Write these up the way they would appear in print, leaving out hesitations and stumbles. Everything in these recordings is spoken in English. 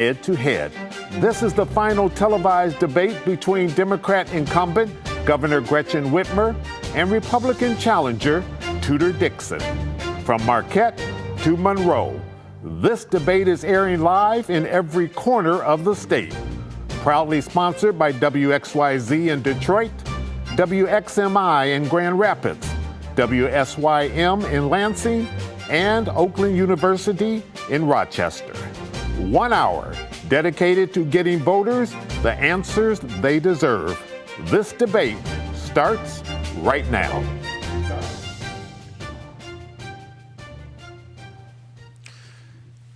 Head to head. This is the final televised debate between Democrat incumbent Governor Gretchen Whitmer and Republican challenger Tudor Dixon. From Marquette to Monroe, this debate is airing live in every corner of the state. Proudly sponsored by WXYZ in Detroit, WXMI in Grand Rapids, WSYM in Lansing, and Oakland University in Rochester. 1 hour dedicated to getting voters the answers they deserve. This debate starts right now.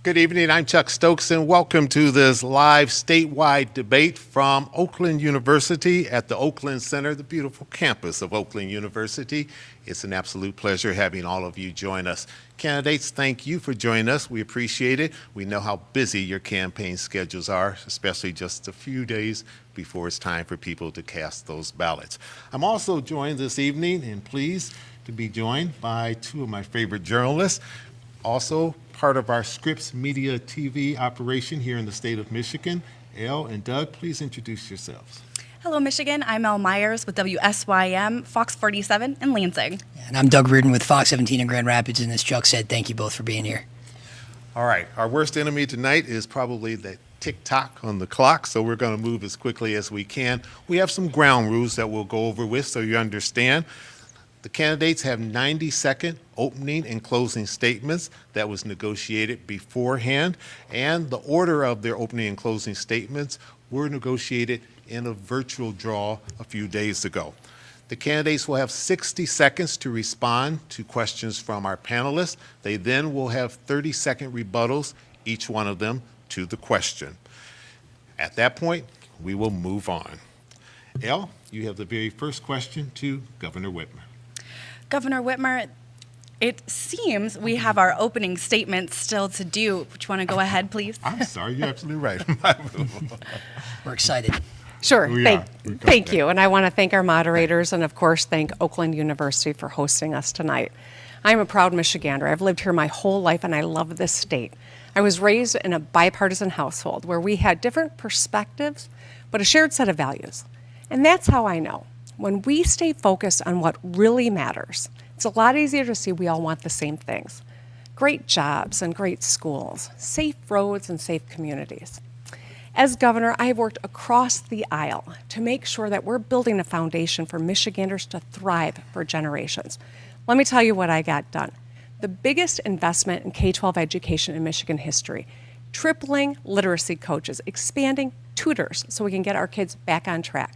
Good evening, I'm Chuck Stokes, and welcome to this live statewide debate from Oakland University at the Oakland Center, the beautiful campus of Oakland University. It's an absolute pleasure having all of you join us. Candidates, thank you for joining us. We appreciate it. We know how busy your campaign schedules are, especially just a few days before it's time for people to cast those ballots. I'm also joined this evening and pleased to be joined by two of my favorite journalists, also part of our Scripps Media TV operation here in the state of Michigan. Elle and Doug, please introduce yourselves. Hello, Michigan. I'm Elle Myers with WSYM, Fox 47 in Lansing. And I'm Doug Reardon with Fox 17 in Grand Rapids, and as Chuck said, thank you both for being here. All right, our worst enemy tonight is probably the tick-tock on the clock, so we're going to move as quickly as we can. We have some ground rules that we'll go over with so you understand. The candidates have 90-second opening and closing statements that was negotiated beforehand, and the order of their opening and closing statements were negotiated in a virtual draw a few days ago. The candidates will have 60 seconds to respond to questions from our panelists. They then will have 30-second rebuttals, each one of them, to the question. At that point, we will move on. Elle, you have the very first question to Governor Whitmer. Governor Whitmer, it seems we have our opening statements still to do. Would you want to go ahead, please? I'm sorry, you're absolutely right. We're excited. Sure. Thank you. And I want to thank our moderators and, of course, thank Oakland University for hosting us tonight. I'm a proud Michigander. I've lived here my whole life, and I love this state. I was raised in a bipartisan household where we had different perspectives, but a shared set of values. And that's how I know. When we stay focused on what really matters, it's a lot easier to see we all want the same things. Great jobs and great schools, safe roads and safe communities. As governor, I have worked across the aisle to make sure that we're building a foundation for Michiganders to thrive for generations. Let me tell you what I got done. The biggest investment in K-12 education in Michigan history, tripling literacy coaches, expanding tutors so we can get our kids back on track.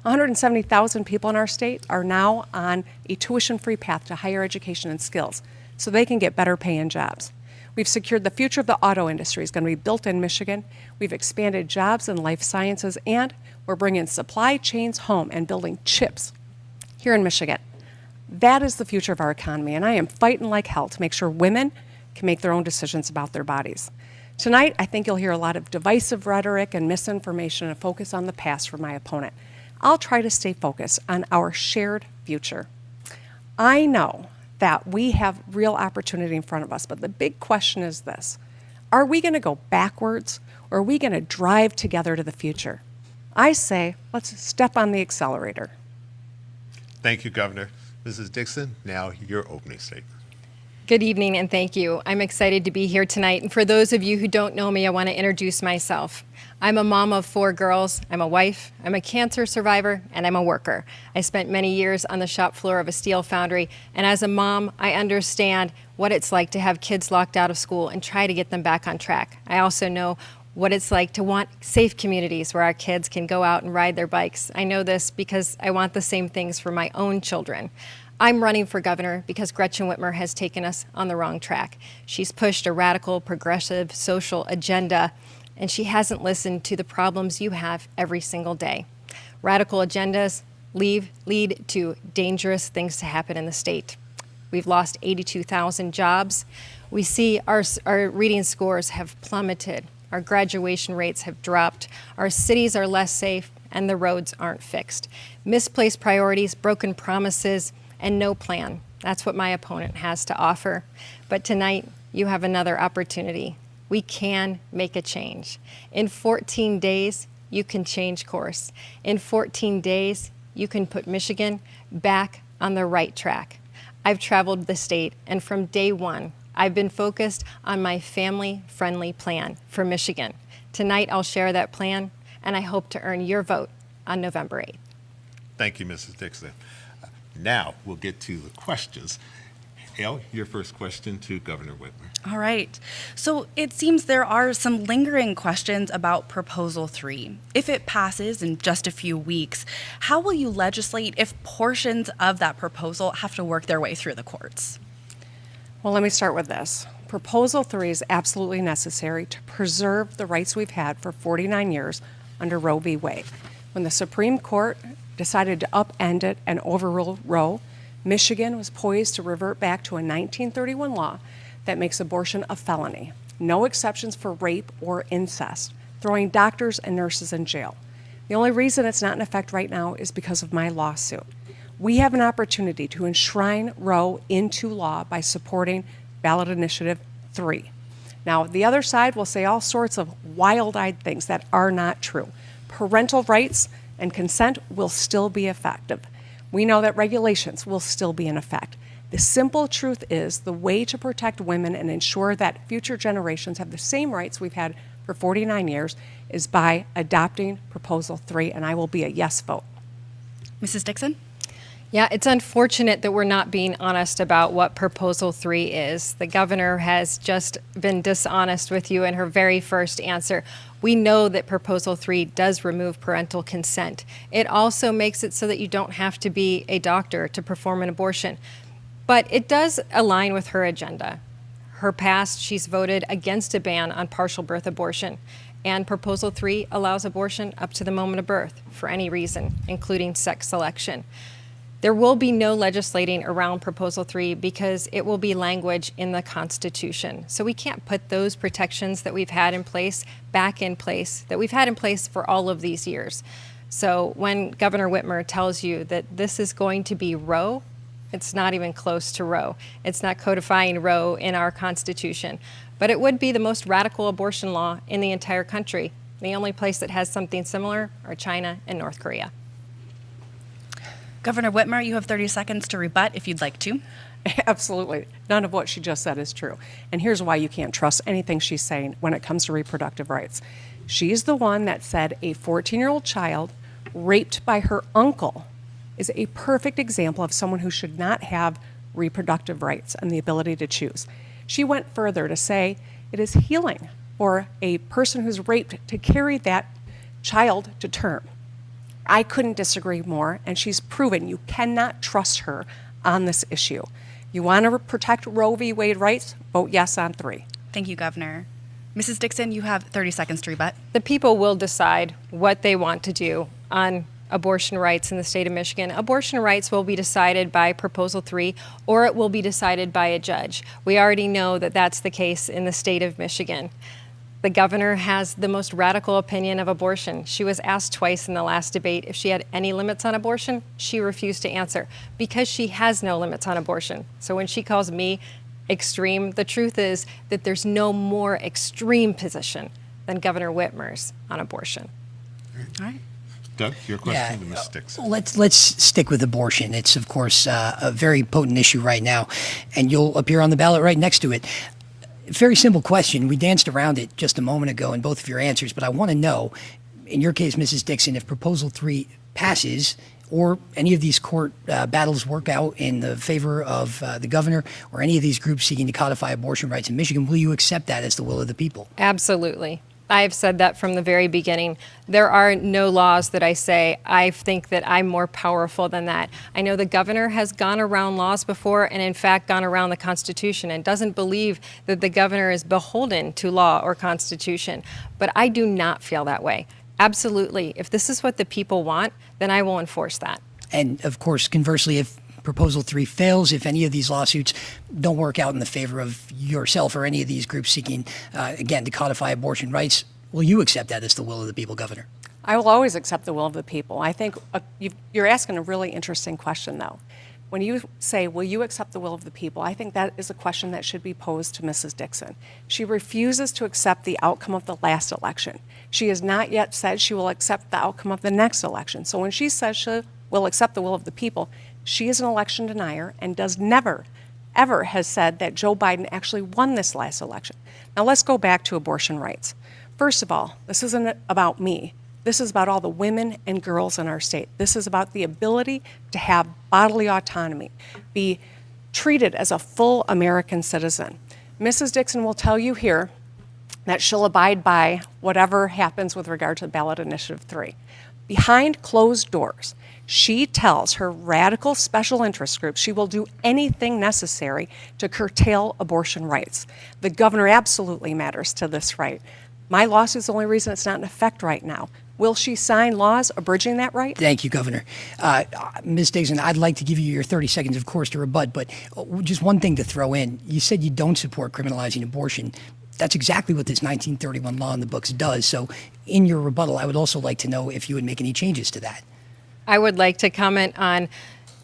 170,000 people in our state are now on a tuition-free path to higher education and skills so they can get better paying jobs. We've secured the future of the auto industry is going to be built in Michigan. We've expanded jobs in life sciences, and we're bringing supply chains home and building chips here in Michigan. That is the future of our economy, and I am fighting like hell to make sure women can make their own decisions about their bodies. Tonight, I think you'll hear a lot of divisive rhetoric and misinformation and a focus on the past from my opponent. I'll try to stay focused on our shared future. I know that we have real opportunity in front of us, but the big question is this: are we going to go backwards, or are we going to drive together to the future? I say, let's step on the accelerator. Thank you, Governor. Mrs. Dixon, now your opening statement. Good evening and thank you. I'm excited to be here tonight. And for those of you who don't know me, I want to introduce myself. I'm a mom of 4 girls. I'm a wife. I'm a cancer survivor, and I'm a worker. I spent many years on the shop floor of a steel foundry. And as a mom, I understand what it's like to have kids locked out of school and try to get them back on track. I also know what it's like to want safe communities where our kids can go out and ride their bikes. I know this because I want the same things for my own children. I'm running for governor because Gretchen Whitmer has taken us on the wrong track. She's pushed a radical, progressive, social agenda, and she hasn't listened to the problems you have every single day. Radical agendas lead to dangerous things to happen in the state. We've lost 82,000 jobs. We see our reading scores have plummeted. Our graduation rates have dropped. Our cities are less safe, and the roads aren't fixed. Misplaced priorities, broken promises, and no plan. That's what my opponent has to offer. But tonight, you have another opportunity. We can make a change. In 14 days, you can change course. In 14 days, you can put Michigan back on the right track. I've traveled the state, and from day one, I've been focused on my family-friendly plan for Michigan. Tonight, I'll share that plan, and I hope to earn your vote on November 8th. Thank you, Mrs. Dixon. Now we'll get to the questions. Elle, your first question to Governor Whitmer. All right. So it seems there are some lingering questions about Proposal 3. If it passes in just a few weeks, how will you legislate if portions of that proposal have to work their way through the courts? Well, let me start with this. Proposal 3 is absolutely necessary to preserve the rights we've had for 49 years under Roe v. Wade. When the Supreme Court decided to upend it and overrule Roe, Michigan was poised to revert back to a 1931 law that makes abortion a felony. No exceptions for rape or incest, throwing doctors and nurses in jail. The only reason it's not in effect right now is because of my lawsuit. We have an opportunity to enshrine Roe into law by supporting ballot initiative 3. Now, the other side will say all sorts of wild-eyed things that are not true. Parental rights and consent will still be effective. We know that regulations will still be in effect. The simple truth is the way to protect women and ensure that future generations have the same rights we've had for 49 years is by adopting Proposal 3, and I will be a yes vote. Mrs. Dixon? Yeah, it's unfortunate that we're not being honest about what Proposal 3 is. The governor has just been dishonest with you in her very first answer. We know that Proposal 3 does remove parental consent. It also makes it so that you don't have to be a doctor to perform an abortion. But it does align with her agenda. Her past, she's voted against a ban on partial birth abortion. And Proposal 3 allows abortion up to the moment of birth for any reason, including sex selection. There will be no legislating around Proposal 3 because it will be language in the Constitution. So we can't put those protections that we've had in place back in place, that we've had in place for all of these years. So when Governor Whitmer tells you that this is going to be Roe, it's not even close to Roe. It's not codifying Roe in our Constitution. But it would be the most radical abortion law in the entire country. The only place that has something similar are China and North Korea. Governor Whitmer, you have 30 seconds to rebut if you'd like to. Absolutely. None of what she just said is true. And here's why you can't trust anything she's saying when it comes to reproductive rights. She's the one that said a 14-year-old child raped by her uncle is a perfect example of someone who should not have reproductive rights and the ability to choose. She went further to say it is healing for a person who's raped to carry that child to term. I couldn't disagree more, and she's proven you cannot trust her on this issue. You want to protect Roe v. Wade rights? Vote yes on 3. Thank you, Governor. Mrs. Dixon, you have 30 seconds to rebut. The people will decide what they want to do on abortion rights in the state of Michigan. Abortion rights will be decided by Proposal 3, or it will be decided by a judge. We already know that that's the case in the state of Michigan. The governor has the most radical opinion of abortion. She was asked twice in the last debate if she had any limits on abortion. She refused to answer because she has no limits on abortion. So when she calls me extreme, the truth is that there's no more extreme position than Governor Whitmer's on abortion. All right. Doug, your question to Ms. Dixon. Let's stick with abortion. It's, of course, a very potent issue right now, and you'll appear on the ballot right next to it. Very simple question. We danced around it just a moment ago in both of your answers, but I want to know, in your case, Mrs. Dixon, if Proposal 3 passes or any of these court battles work out in the favor of the governor or any of these groups seeking to codify abortion rights in Michigan, will you accept that as the will of the people? Absolutely. I've said that from the very beginning. There are no laws that I say I think that I'm more powerful than that. I know the governor has gone around laws before and in fact gone around the Constitution and doesn't believe that the governor is beholden to law or Constitution. But I do not feel that way. Absolutely. If this is what the people want, then I will enforce that. And, of course, conversely, if Proposal 3 fails, if any of these lawsuits don't work out in the favor of yourself or any of these groups seeking, again, to codify abortion rights, will you accept that as the will of the people, Governor? I will always accept the will of the people. I think you're asking a really interesting question, though. When you say, will you accept the will of the people, I think that is a question that should be posed to Mrs. Dixon. She refuses to accept the outcome of the last election. She has not yet said she will accept the outcome of the next election. So when she says she will accept the will of the people, she is an election denier and does never, ever has said that Joe Biden actually won this last election. Now let's go back to abortion rights. First of all, this isn't about me. This is about all the women and girls in our state. This is about the ability to have bodily autonomy, be treated as a full American citizen. Mrs. Dixon will tell you here that she'll abide by whatever happens with regard to ballot initiative 3. Behind closed doors, she tells her radical special interest groups she will do anything necessary to curtail abortion rights. The governor absolutely matters to this right. My lawsuit's the only reason it's not in effect right now. Will she sign laws abridging that right? Thank you, Governor. Ms. Dixon, I'd like to give you your 30 seconds, of course, to rebut, but just one thing to throw in. You said you don't support criminalizing abortion. That's exactly what this 1931 law in the books does. So in your rebuttal, I would also like to know if you would make any changes to that. I would like to comment on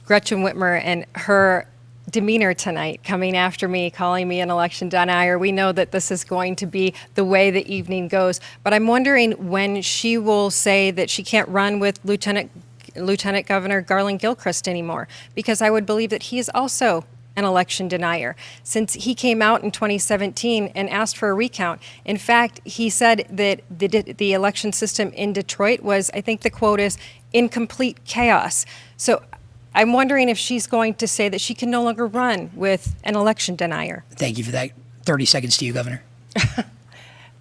Gretchen Whitmer and her demeanor tonight, coming after me, calling me an election denier. We know that this is going to be the way the evening goes, but I'm wondering when she will say that she can't run with Lieutenant Governor Garland Gilchrist anymore, because I would believe that he is also an election denier, since he came out in 2017 and asked for a recount. In fact, he said that the election system in Detroit was, I think the quote is, in complete chaos. So I'm wondering if she's going to say that she can no longer run with an election denier. Thank you for that. 30 seconds to you, Governor.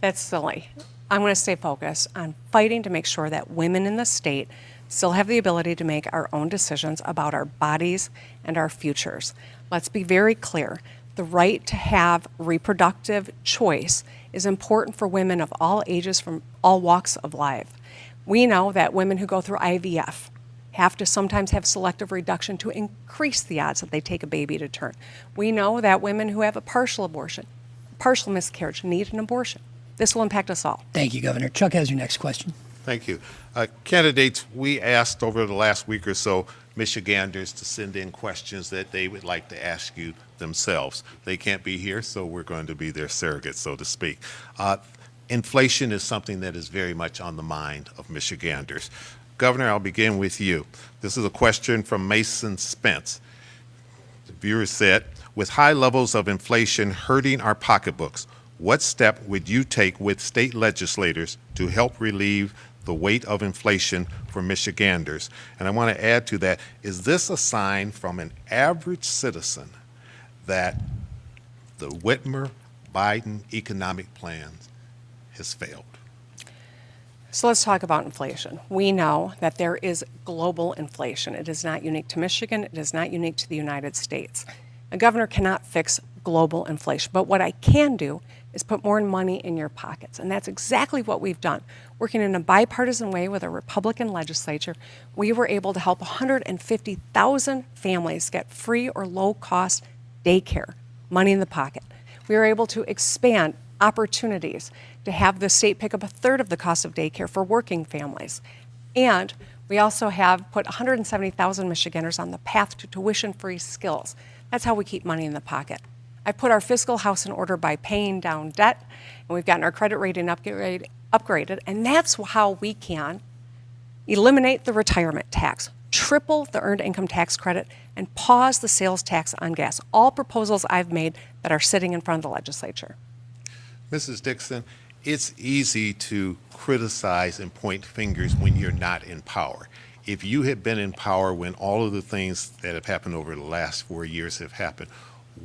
That's silly. I'm going to stay focused on fighting to make sure that women in the state still have the ability to make our own decisions about our bodies and our futures. Let's be very clear. The right to have reproductive choice is important for women of all ages from all walks of life. We know that women who go through IVF have to sometimes have selective reduction to increase the odds that they take a baby to term. We know that women who have a partial abortion, partial miscarriage, need an abortion. This will impact us all. Thank you, Governor. Chuck has your next question. Thank you. Candidates, we asked over the last week or so Michiganders to send in questions that they would like to ask you themselves. They can't be here, so we're going to be their surrogate, so to speak. Inflation is something that is very much on the mind of Michiganders. Governor, I'll begin with you. This is a question from Mason Spence. The viewer said, with high levels of inflation hurting our pocketbooks, what step would you take with state legislators to help relieve the weight of inflation for Michiganders? And I want to add to that, is this a sign from an average citizen that the Whitmer-Biden economic plan has failed? So let's talk about inflation. We know that there is global inflation. It is not unique to Michigan. It is not unique to the United States. A governor cannot fix global inflation, but what I can do is put more money in your pockets, and that's exactly what we've done. Working in a bipartisan way with a Republican legislature, we were able to help 150,000 families get free or low-cost daycare, money in the pocket. We were able to expand opportunities to have the state pick up a third of the cost of daycare for working families. And we also have put 170,000 Michiganders on the path to tuition-free skills. That's how we keep money in the pocket. I put our fiscal house in order by paying down debt, and we've gotten our credit rating upgraded, and that's how we can eliminate the retirement tax, triple the earned income tax credit, and pause the sales tax on gas. All proposals I've made that are sitting in front of the legislature. Mrs. Dixon, it's easy to criticize and point fingers when you're not in power. If you had been in power when all of the things that have happened over the last 4 years have happened,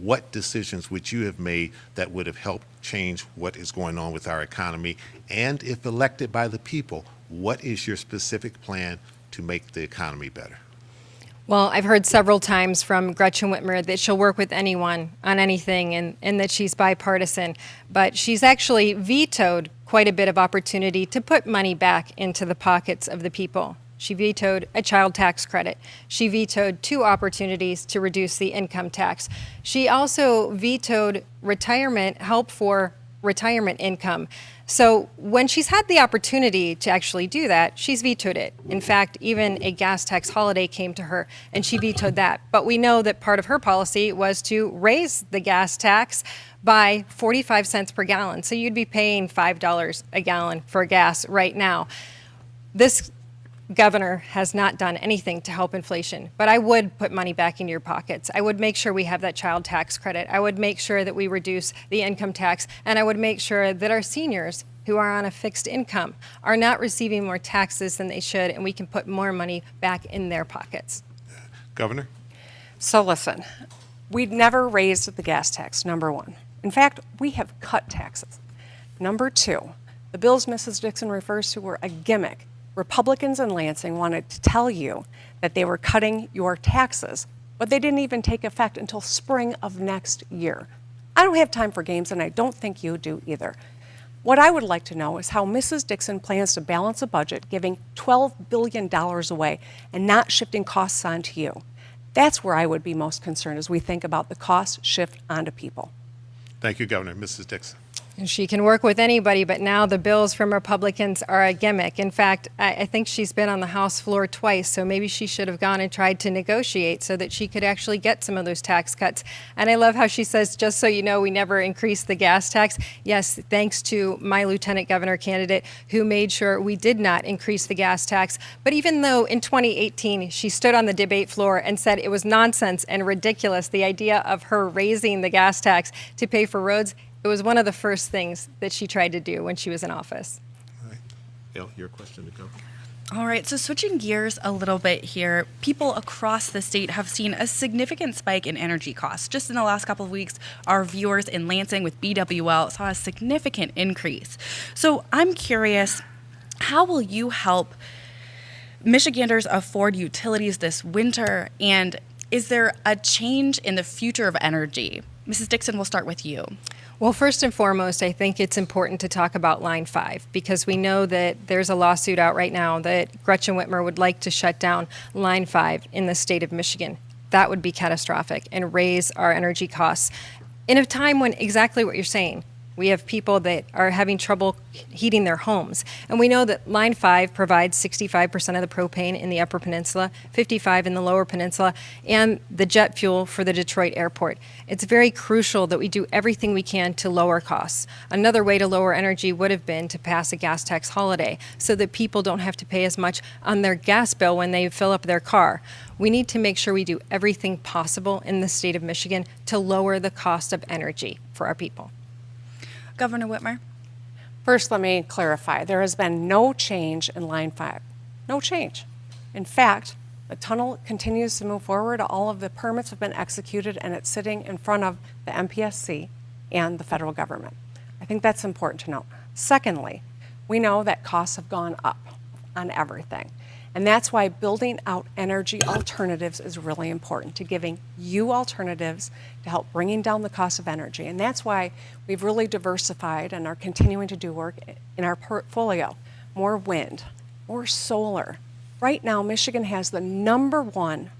what decisions would you have made that would have helped change what is going on with our economy? And if elected by the people, what is your specific plan to make the economy better? Well, I've heard several times from Gretchen Whitmer that she'll work with anyone on anything and that she's bipartisan, but she's actually vetoed quite a bit of opportunity to put money back into the pockets of the people. She vetoed a child tax credit. She vetoed 2 opportunities to reduce the income tax. She also vetoed retirement help for retirement income. So when she's had the opportunity to actually do that, she's vetoed it. In fact, even a gas tax holiday came to her and she vetoed that. But we know that part of her policy was to raise the gas tax by 45 cents per gallon. So you'd be paying $5 a gallon for gas right now. This governor has not done anything to help inflation, but I would put money back in your pockets. I would make sure we have that child tax credit. I would make sure that we reduce the income tax, and I would make sure that our seniors who are on a fixed income are not receiving more taxes than they should, and we can put more money back in their pockets. Governor? So listen, we'd never raised the gas tax, number one. In fact, we have cut taxes. Number two, the bills Mrs. Dixon refers to were a gimmick. Republicans in Lansing wanted to tell you that they were cutting your taxes, but they didn't even take effect until spring of next year. I don't have time for games, and I don't think you do either. What I would like to know is how Mrs. Dixon plans to balance a budget giving $12 billion away and not shifting costs onto you. That's where I would be most concerned as we think about the cost shift onto people. Thank you, Governor. Mrs. Dixon. She can work with anybody, but now the bills from Republicans are a gimmick. In fact, I think she's been on the House floor twice, so maybe she should have gone and tried to negotiate so that she could actually get some of those tax cuts. And I love how she says, just so you know, we never increased the gas tax. Yes, thanks to my lieutenant governor candidate who made sure we did not increase the gas tax. But even though in 2018 she stood on the debate floor and said it was nonsense and ridiculous, the idea of her raising the gas tax to pay for roads, it was one of the first things that she tried to do when she was in office. All right. Gail, your question to go. All right, so switching gears a little bit here, people across the state have seen a significant spike in energy costs. Just in the last couple of weeks, our viewers in Lansing with BWL saw a significant increase. So I'm curious, how will you help Michiganders afford utilities this winter? And is there a change in the future of energy? Mrs. Dixon, we'll start with you. Well, first and foremost, I think it's important to talk about Line 5 because we know that there's a lawsuit out right now that Gretchen Whitmer would like to shut down Line 5 in the state of Michigan. That would be catastrophic and raise our energy costs in a time when exactly what you're saying. We have people that are having trouble heating their homes. And we know that Line 5 provides 65% of the propane in the Upper Peninsula, 55% in the Lower Peninsula, and the jet fuel for the Detroit airport. It's very crucial that we do everything we can to lower costs. Another way to lower energy would have been to pass a gas tax holiday so that people don't have to pay as much on their gas bill when they fill up their car. We need to make sure we do everything possible in the state of Michigan to lower the cost of energy for our people. Governor Whitmer? First, let me clarify. There has been no change in Line 5. No change. In fact, the tunnel continues to move forward. All of the permits have been executed, and it's sitting in front of the MPSC and the federal government. I think that's important to note. Secondly, we know that costs have gone up on everything. And that's why building out energy alternatives is really important, to giving you alternatives to help bringing down the cost of energy. And that's why we've really diversified and are continuing to do work in our portfolio. More wind, more solar. Right now, Michigan has the number one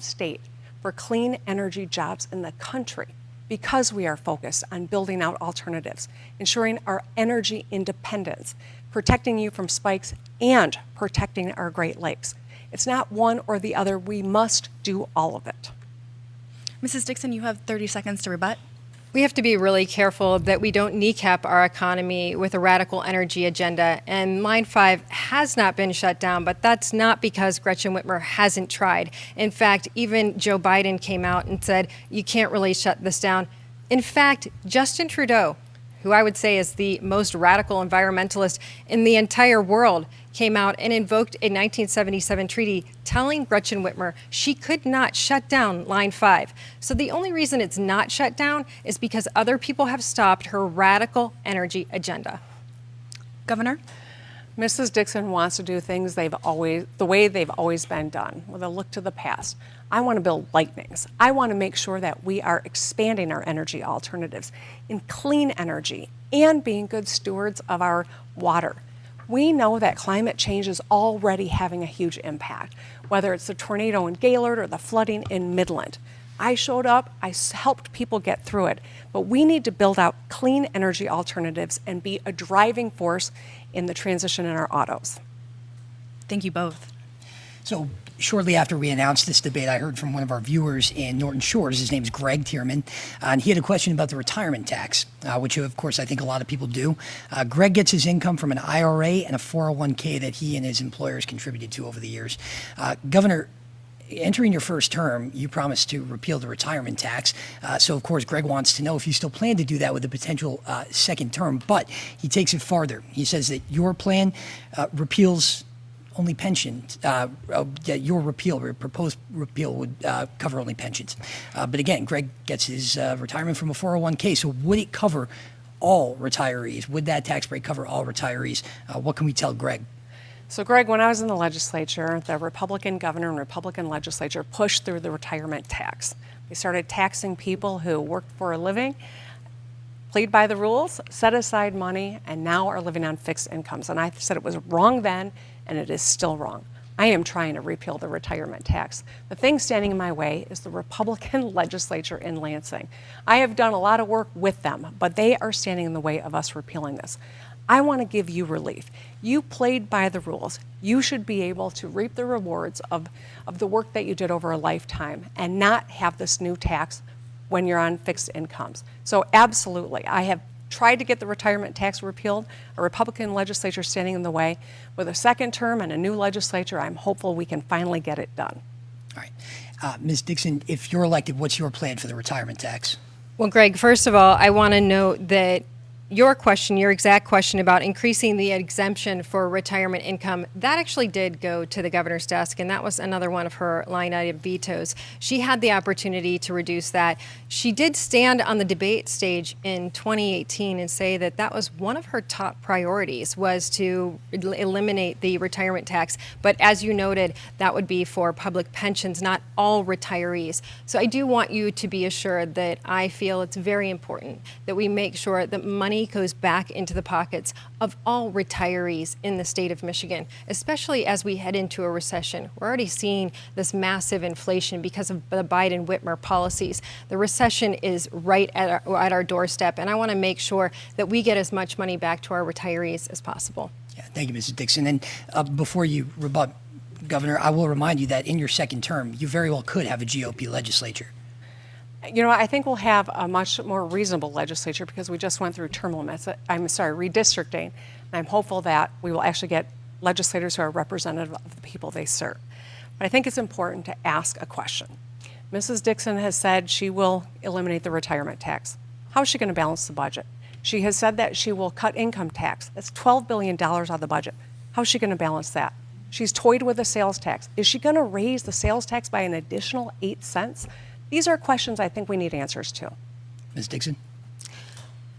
state for clean energy jobs in the country because we are focused on building out alternatives, ensuring our energy independence, protecting you from spikes, and protecting our Great Lakes. It's not one or the other. We must do all of it. Mrs. Dixon, you have 30 seconds to rebut. We have to be really careful that we don't kneecap our economy with a radical energy agenda. And Line 5 has not been shut down, but that's not because Gretchen Whitmer hasn't tried. In fact, even Joe Biden came out and said, you can't really shut this down. In fact, Justin Trudeau, who I would say is the most radical environmentalist in the entire world, came out and invoked a 1977 treaty telling Gretchen Whitmer she could not shut down Line 5. So the only reason it's not shut down is because other people have stopped her radical energy agenda. Governor? Mrs. Dixon wants to do things the way they've always been done, with a look to the past. I want to build lightnings. I want to make sure that we are expanding our energy alternatives in clean energy and being good stewards of our water. We know that climate change is already having a huge impact, whether it's the tornado in Gaylord or the flooding in Midland. I showed up, helped people get through it. But we need to build out clean energy alternatives and be a driving force in the transition in our autos. Thank you both. So shortly after we announced this debate, I heard from one of our viewers in Norton Shores. His name's Greg Tierman, and he had a question about the retirement tax, which of course I think a lot of people do. Greg gets his income from an IRA and a 401k that he and his employers contributed to over the years. Governor, entering your first term, you promised to repeal the retirement tax. So, of course, Greg wants to know if you still plan to do that with a potential second term. But he takes it farther. He says that your plan repeals only pensions. That your proposed repeal would cover only pensions. But again, Greg gets his retirement from a 401k. So would it cover all retirees? Would that tax break cover all retirees? What can we tell Greg? So, Greg, when I was in the legislature, the Republican governor and Republican legislature pushed through the retirement tax. They started taxing people who worked for a living, played by the rules, set aside money, and now are living on fixed incomes. And I said it was wrong then, and it is still wrong. I am trying to repeal the retirement tax. The thing standing in my way is the Republican legislature in Lansing. I have done a lot of work with them, but they are standing in the way of us repealing this. I want to give you relief. You played by the rules. You should be able to reap the rewards of the work that you did over a lifetime and not have this new tax when you're on fixed incomes. So absolutely, I have tried to get the retirement tax repealed. A Republican legislature standing in the way. With a second term and a new legislature, I'm hopeful we can finally get it done. All right. Ms. Dixon, if you're elected, what's your plan for the retirement tax? Well, Greg, first of all, I want to note that your exact question about increasing the exemption for retirement income, that actually did go to the governor's desk, and that was another one of her line item vetoes. She had the opportunity to reduce that. She did stand on the debate stage in 2018 and say that that was one of her top priorities, was to eliminate the retirement tax. But as you noted, that would be for public pensions, not all retirees. So I do want you to be assured that I feel it's very important that we make sure that money goes back into the pockets of all retirees in the state of Michigan, especially as we head into a recession. We're already seeing this massive inflation because of the Biden-Whitmer policies. The recession is right at our doorstep, and I want to make sure that we get as much money back to our retirees as possible. Yeah, thank you, Mrs. Dixon. And before you rebut, Governor, I will remind you that in your second term, you very well could have a GOP legislature. You know, I think we'll have a much more reasonable legislature because we just went through redistricting. And I'm hopeful that we will actually get legislators who are representative of the people they serve. But I think it's important to ask a question. Mrs. Dixon has said she will eliminate the retirement tax. How is she going to balance the budget? She has said that she will cut income tax. That's $12 billion out of the budget. How is she going to balance that? She's toyed with the sales tax. Is she going to raise the sales tax by an additional 8 cents? These are questions I think we need answers to. Ms. Dixon?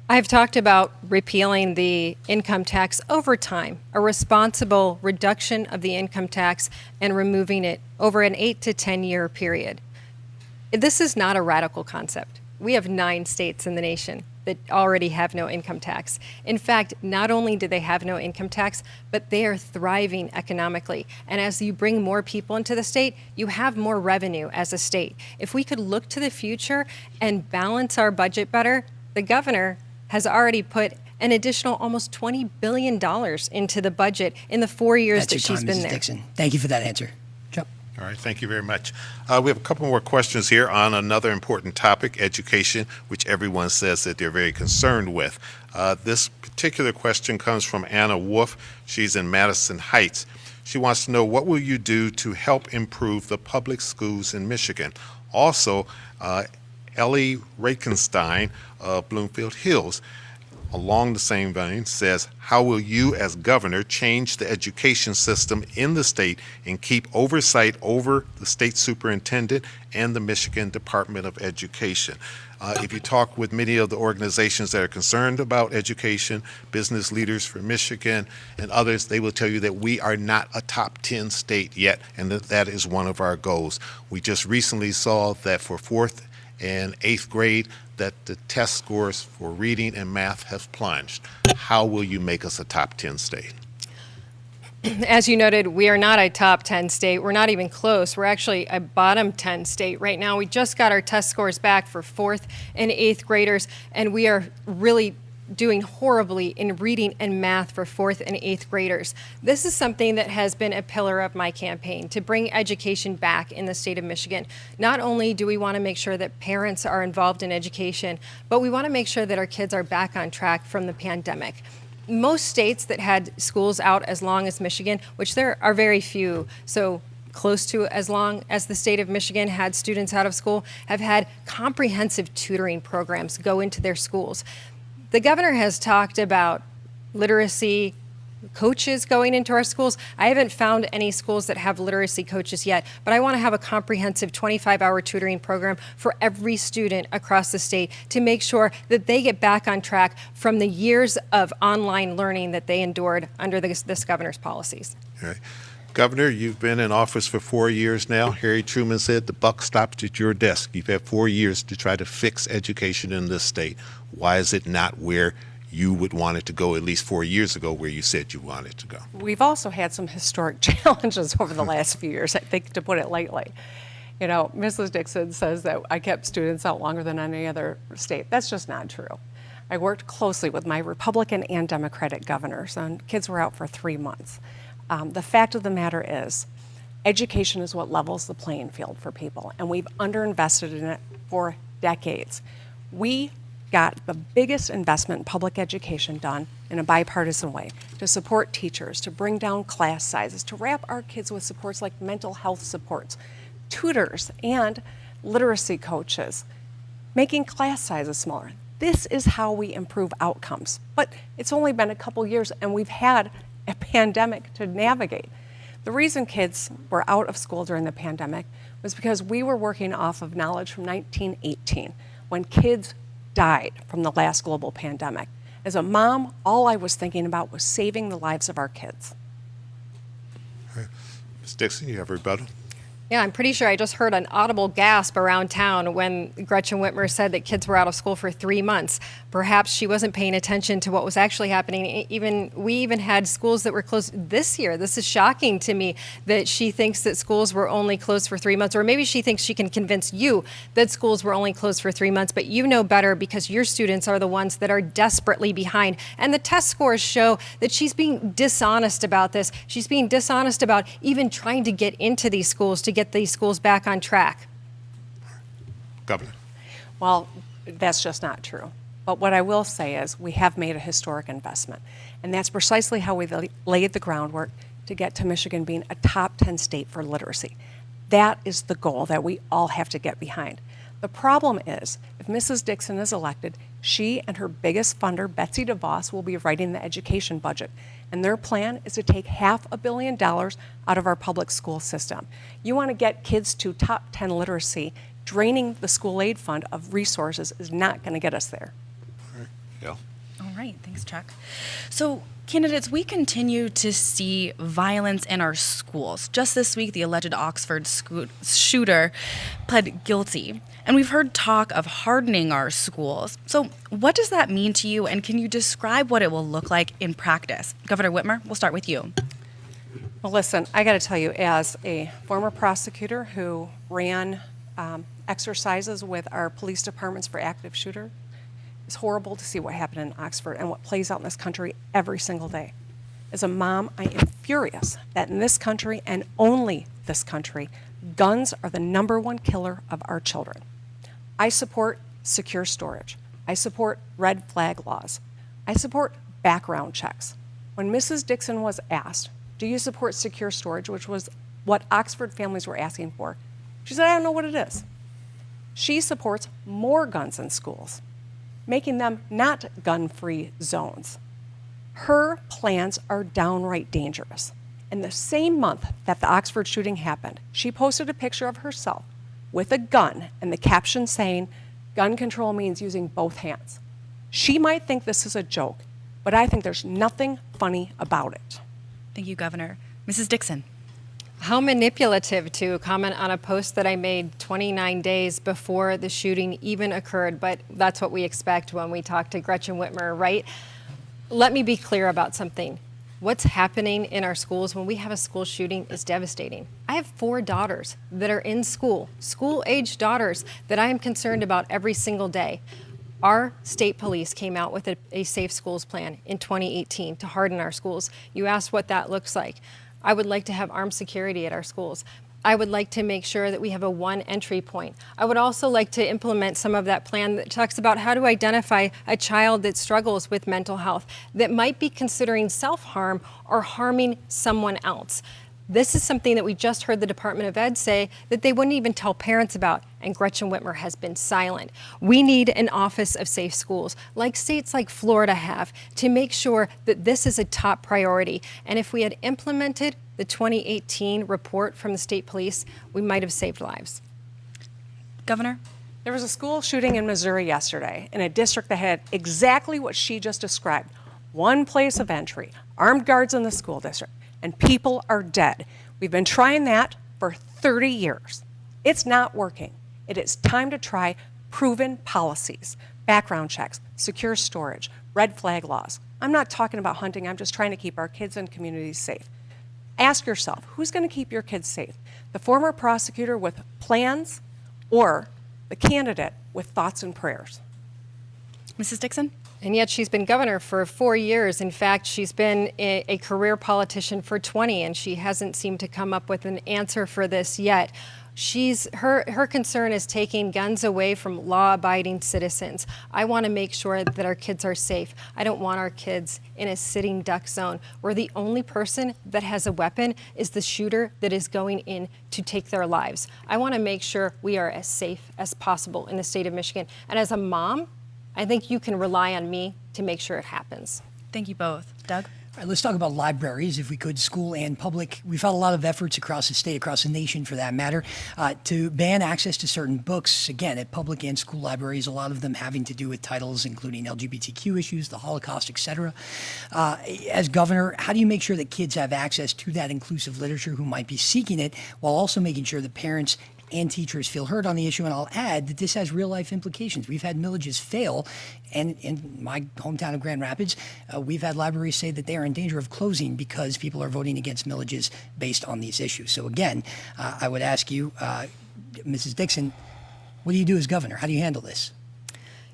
I've talked about repealing the income tax over time, a responsible reduction of the income tax and removing it over an 8 to 10 year period. This is not a radical concept. We have 9 states in the nation that already have no income tax. In fact, not only do they have no income tax, but they are thriving economically. And as you bring more people into the state, you have more revenue as a state. If we could look to the future and balance our budget better, the governor has already put an additional almost $20 billion into the budget in the 4 years That's that your she's time, been Mrs. there. Dixon. Thank you for that answer. Chuck? All right, thank you very much. We have a couple more questions here on another important topic, education, which everyone says that they're very concerned with. This particular question comes from Anna Wolf. She's in Madison Heights. She wants to know, what will you do to help improve the public schools in Michigan? Also, Ellie Rakenstein of Bloomfield Hills, along the same vein, says, how will you as governor change the education system in the state and keep oversight over the state superintendent and the Michigan Department of Education? If you talk with many of the organizations that are concerned about education, Business Leaders for Michigan and others, they will tell you that we are not a top 10 state yet, and that is one of our goals. We just recently saw that for 4th and 8th grade, that the test scores for reading and math have plunged. How will you make us a top 10 state? As you noted, we are not a top 10 state. We're not even close. We're actually a bottom 10 state right now. We just got our test scores back for 4th and 8th graders, and we are really doing horribly in reading and math for 4th and 8th graders. This is something that has been a pillar of my campaign, to bring education back in the state of Michigan. Not only do we want to make sure that parents are involved in education, but we want to make sure that our kids are back on track from the pandemic. Most states that had schools out as long as Michigan, which there are very few, so close to as long as the state of Michigan had students out of school, have had comprehensive tutoring programs go into their schools. The governor has talked about literacy coaches going into our schools. I haven't found any schools that have literacy coaches yet, but I want to have a comprehensive 25-hour tutoring program for every student across the state to make sure that they get back on track from the years of online learning that they endured under this governor's policies. All right. Governor, you've been in office for 4 years now. Harry Truman said the buck stops at your desk. You've had 4 years to try to fix education in this state. Why is it not where you would want it to go, at least 4 years ago, where you said you wanted to go? We've also had some historic challenges over the last few years, I think, to put it lightly. You know, Mrs. Dixon says that I kept students out longer than any other state. That's just not true. I worked closely with my Republican and Democratic governors, and kids were out for 3 months. The fact of the matter is, education is what levels the playing field for people, and we've underinvested in it for decades. We got the biggest investment in public education done in a bipartisan way to support teachers, to bring down class sizes, to wrap our kids with supports like mental health supports, tutors, and literacy coaches, making class sizes smaller. This is how we improve outcomes. But it's only been a couple years, and we've had a pandemic to navigate. The reason kids were out of school during the pandemic was because we were working off of knowledge from 1918, when kids died from the last global pandemic. As a mom, all I was thinking about was saving the lives of our kids. Ms. Dixon, you have a rebuttal? Yeah, I'm pretty sure I just heard an audible gasp around town when Gretchen Whitmer said that kids were out of school for 3 months. Perhaps she wasn't paying attention to what was actually happening. We even had schools that were closed this year. This is shocking to me that she thinks that schools were only closed for 3 months, or maybe she thinks she can convince you that schools were only closed for 3 months, but you know better because your students are the ones that are desperately behind. And the test scores show that she's being dishonest about this. She's being dishonest about even trying to get into these schools, to get these schools back on track. Governor. Well, that's just not true. But what I will say is we have made a historic investment, and that's precisely how we laid the groundwork to get to Michigan being a top 10 state for literacy. That is the goal that we all have to get behind. The problem is, if Mrs. Dixon is elected, she and her biggest funder, Betsy DeVos, will be writing the education budget. And their plan is to take $500 million out of our public school system. You want to get kids to top 10 literacy, draining the school aid fund of resources is not going to get us there. All right. Yeah. All right, thanks, Chuck. So, candidates, we continue to see violence in our schools. Just this week, the alleged Oxford shooter pled guilty. And we've heard talk of hardening our schools. So what does that mean to you, and can you describe what it will look like in practice? Governor Whitmer, we'll start with you. Well, listen, I got to tell you, as a former prosecutor who ran exercises with our police departments for active shooter, it's horrible to see what happened in Oxford and what plays out in this country every single day. As a mom, I am furious that in this country, and only this country, guns are the #1 killer of our children. I support secure storage. I support red flag laws. I support background checks. When Mrs. Dixon was asked, do you support secure storage, which was what Oxford families were asking for, she said, I don't know what it is. She supports more guns in schools, making them not gun-free zones. Her plans are downright dangerous. In the same month that the Oxford shooting happened, she posted a picture of herself with a gun and the caption saying, gun control means using both hands. She might think this is a joke, but I think there's nothing funny about it. Thank you, Governor. Mrs. Dixon. How manipulative to comment on a post that I made 29 days before the shooting even occurred, but that's what we expect when we talk to Gretchen Whitmer, right? Let me be clear about something. What's happening in our schools when we have a school shooting is devastating. I have 4 daughters that are in school-age daughters that I am concerned about every single day. Our state police came out with a safe schools plan in 2018 to harden our schools. You asked what that looks like. I would like to have armed security at our schools. I would like to make sure that we have a one entry point. I would also like to implement some of that plan that talks about how to identify a child that struggles with mental health, that might be considering self-harm or harming someone else. This is something that we just heard the Department of Ed say that they wouldn't even tell parents about, and Gretchen Whitmer has been silent. We need an Office of Safe Schools, like states like Florida have, to make sure that this is a top priority. And if we had implemented the 2018 report from the state police, we might have saved lives. Governor? There was a school shooting in Missouri yesterday in a district that had exactly what she just described. One place of entry, armed guards in the school district, and people are dead. We've been trying that for 30 years. It's not working. It is time to try proven policies, background checks, secure storage, red flag laws. I'm not talking about hunting. I'm just trying to keep our kids and communities safe. Ask yourself, who's going to keep your kids safe? The former prosecutor with plans or the candidate with thoughts and prayers? Mrs. Dixon? And yet she's been governor for 4 years. In fact, she's been a career politician for 20, and she hasn't seemed to come up with an answer for this yet. Her concern is taking guns away from law-abiding citizens. I want to make sure that our kids are safe. I don't want our kids in a sitting duck zone where the only person that has a weapon is the shooter that is going in to take their lives. I want to make sure we are as safe as possible in the state of Michigan. And as a mom, I think you can rely on me to make sure it happens. Thank you both. Doug? All right, let's talk about libraries, if we could, school and public. We've had a lot of efforts across the state, across the nation for that matter, to ban access to certain books, again, at public and school libraries, a lot of them having to do with titles including LGBTQ issues, the Holocaust, et cetera. As governor, how do you make sure that kids have access to that inclusive literature who might be seeking it, while also making sure that parents and teachers feel heard on the issue? And I'll add that this has real life implications. We've had millages fail, and in my hometown of Grand Rapids, we've had libraries say that they are in danger of closing because people are voting against millages based on these issues. So again, I would ask you, Mrs. Dixon, what do you do as governor? How do you handle this?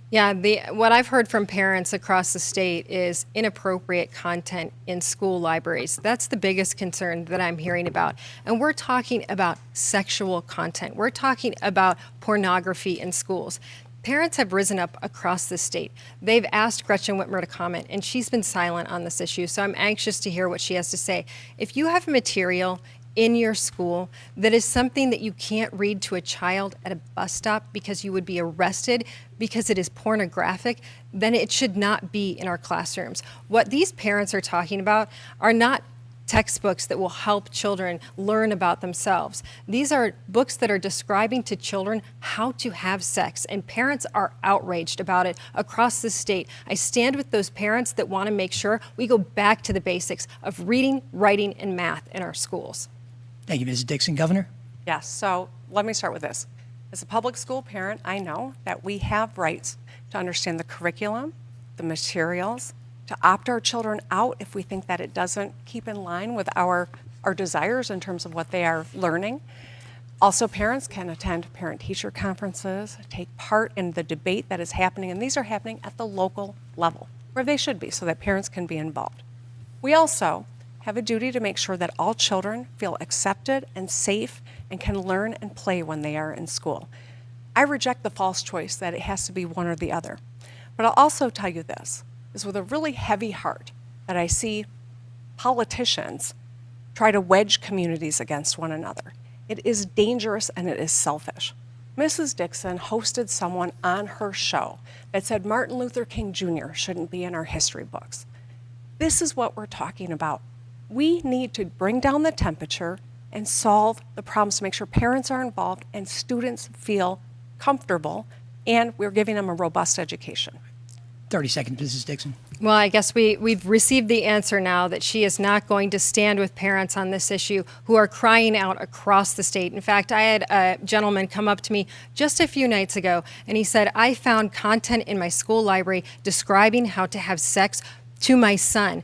Yeah, what I've heard from parents across the state is inappropriate content in school libraries. That's the biggest concern that I'm hearing about. And we're talking about sexual content. We're talking about pornography in schools. Parents have risen up across the state. They've asked Gretchen Whitmer to comment, and she's been silent on this issue, so I'm anxious to hear what she has to say. If you have material in your school that is something that you can't read to a child at a bus stop because you would be arrested because it is pornographic, then it should not be in our classrooms. What these parents are talking about are not textbooks that will help children learn about themselves. These are books that are describing to children how to have sex, and parents are outraged about it across the state. I stand with those parents that want to make sure we go back to the basics of reading, writing, and math in our schools. Thank you, Mrs. Dixon. Governor? Yes, so let me start with this. As a public school parent, I know that we have rights to understand the curriculum, the materials, to opt our children out if we think that it doesn't keep in line with our desires in terms of what they are learning. Also, parents can attend parent-teacher conferences, take part in the debate that is happening, and these are happening at the local level, where they should be, so that parents can be involved. We also have a duty to make sure that all children feel accepted and safe and can learn and play when they are in school. I reject the false choice that it has to be one or the other. But I'll also tell you this, is with a really heavy heart that I see politicians try to wedge communities against one another. It is dangerous and it is selfish. Mrs. Dixon hosted someone on her show that said Martin Luther King Jr. shouldn't be in our history books. This is what we're talking about. We need to bring down the temperature and solve the problems to make sure parents are involved and students feel comfortable, and we're giving them a robust education. 30 seconds, Mrs. Dixon. Well, I guess we've received the answer now that she is not going to stand with parents on this issue who are crying out across the state. In fact, I had a gentleman come up to me just a few nights ago, and he said, I found content in my school library describing how to have sex to my son.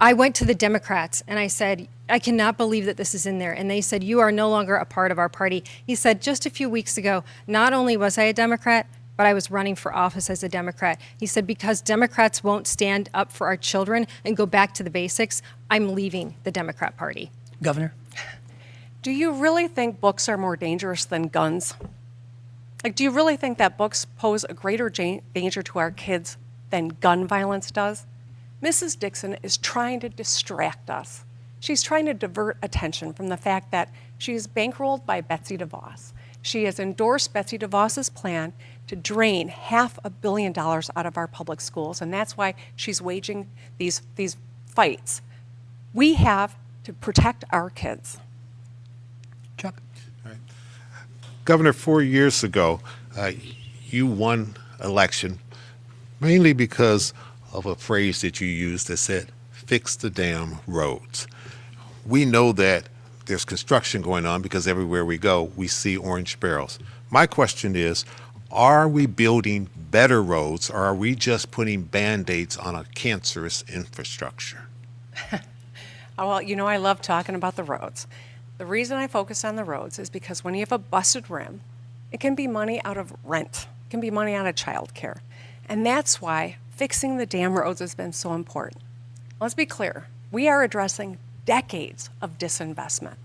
I went to the Democrats and I said, I cannot believe that this is in there. And they said, you are no longer a part of our party. He said, just a few weeks ago, not only was I a Democrat, but I was running for office as a Democrat. He said, because Democrats won't stand up for our children and go back to the basics, I'm leaving the Democrat Party. Governor? Do you really think books are more dangerous than guns? Like, do you really think that books pose a greater danger to our kids than gun violence does? Mrs. Dixon is trying to distract us. She's trying to divert attention from the fact that she is bankrolled by Betsy DeVos. She has endorsed Betsy DeVos's plan to drain $500 million out of our public schools, and that's why she's waging these fights. We have to protect our kids. Chuck? Governor, 4 years ago, you won election mainly because of a phrase that you used that said, fix the damn roads. We know that there's construction going on because everywhere we go, we see orange barrels. My question is, are we building better roads, or are we just putting Band-Aids on a cancerous infrastructure? Oh, well, you know, I love talking about the roads. The reason I focus on the roads is because when you have a busted rim, it can be money out of rent, it can be money out of childcare. And that's why fixing the damn roads has been so important. Let's be clear, we are addressing decades of disinvestment.